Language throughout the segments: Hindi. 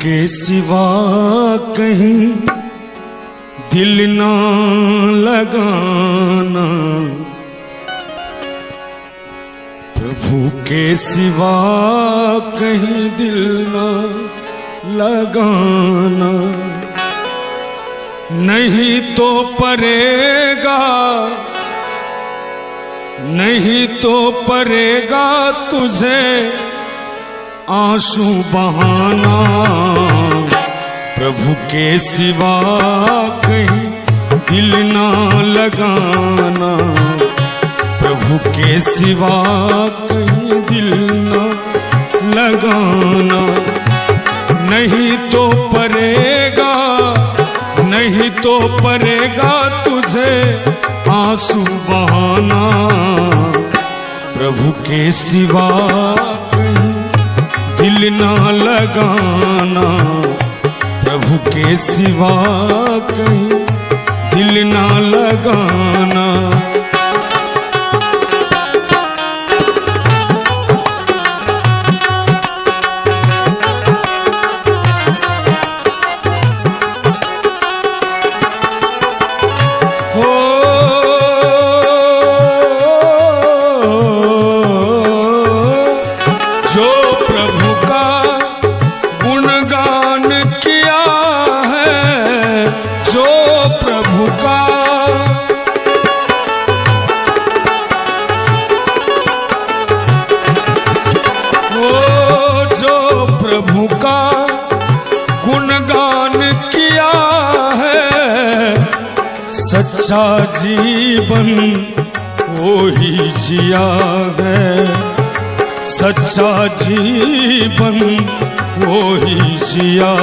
के सिवा कहीं दिल ना लगाना, प्रभु के सिवा कहीं दिल ना लगाना, नहीं तो परेगा, नहीं तो परेगा तुझे आंसू बहाना, प्रभु के सिवा कहीं दिल ना लगाना, प्रभु के सिवा कहीं दिल ना लगाना, नहीं तो परेगा, नहीं तो परेगा तुझे आंसू बहाना, प्रभु के सिवा कहीं दिल ना लगाना, प्रभु के सिवा कहीं दिल ना लगाना। प्रभु का गुणगान किया है, सच्चा जीवन वो ही जिया है, सच्चा जीवन वो ही जिया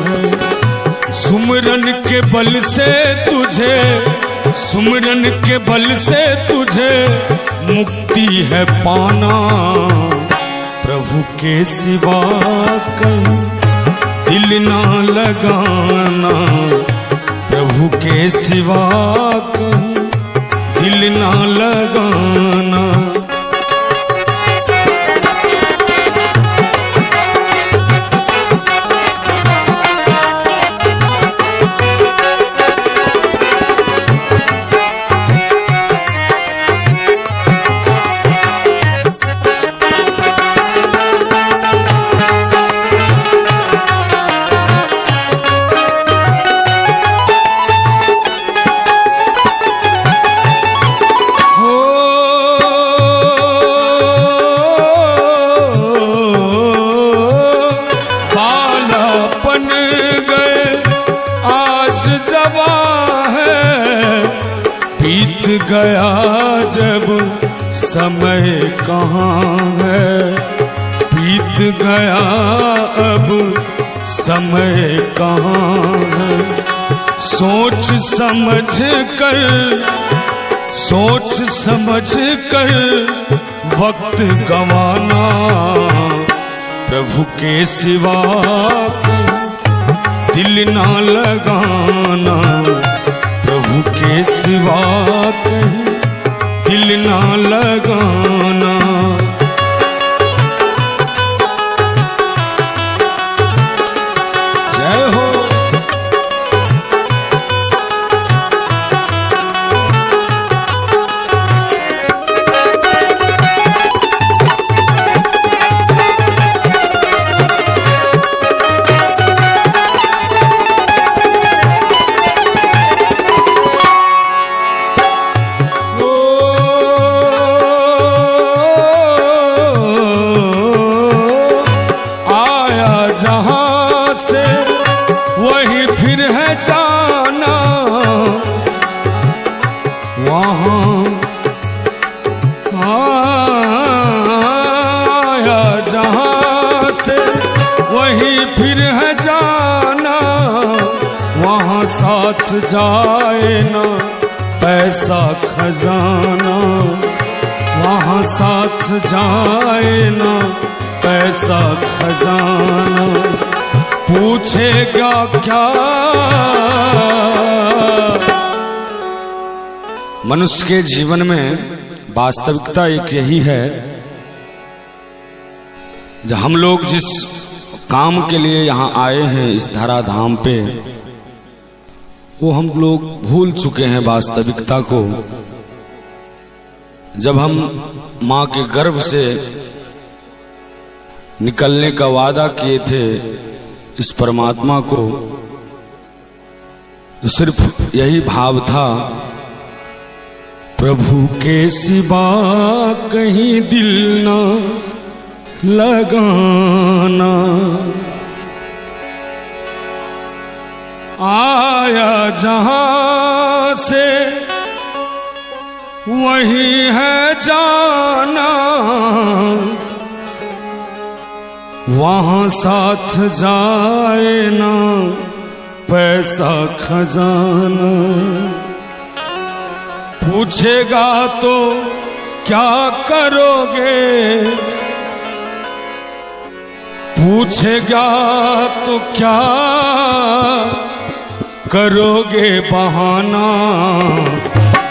है। सुमरन के बल से तुझे, सुमरन के बल से तुझे मुक्ति है पाना, प्रभु के सिवा कहीं दिल ना लगाना, प्रभु के सिवा कहीं दिल ना लगाना। बीत गया जब समय कहाँ है, बीत गया अब समय कहाँ है। सोच समझ कर, सोच समझ कर वक्त गंवाना, प्रभु के सिवा दिल ना लगाना, प्रभु के सिवा कहीं दिल ना लगाना। जय हो। जहां से वही फिर है जाना, वहां आया जहां से वही फिर है जाना, वहां साथ जाए ना पैसा खजाना, वहां साथ जाए ना पैसा खजाना, पूछेगा क्या। मनुष्य के जीवन में वास्तविकता एक यही है, जब हम लोग जिस काम के लिए यहाँ आए हैं इस धराधाम पे, वो हम लोग भूल चुके हैं वास्तविकता को। जब हम माँ के गर्भ से निकलने का वादा किए थे इस परमात्मा को, तो सिर्फ यही भाव था, प्रभु के सिवा कहीं दिल ना लगाना। आया जहां से वही है जाना, वहां साथ जाए ना पैसा खजाना। पूछेगा तो क्या करोगे, पूछेगा तो क्या करोगे बहाना।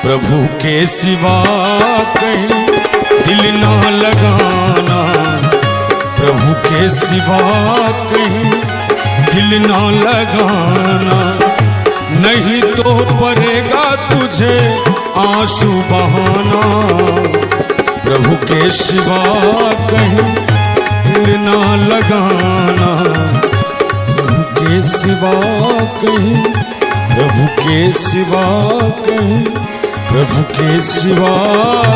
प्रभु के सिवा कहीं दिल ना लगाना, प्रभु के सिवा कहीं दिल ना लगाना। नहीं तो पड़ेगा तुझे आंसू बहाना, प्रभु के सिवा कहीं दिल ना लगाना। प्रभु के सिवा कहीं, प्रभु के सिवा कहीं, प्रभु के सिवा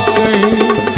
कहीं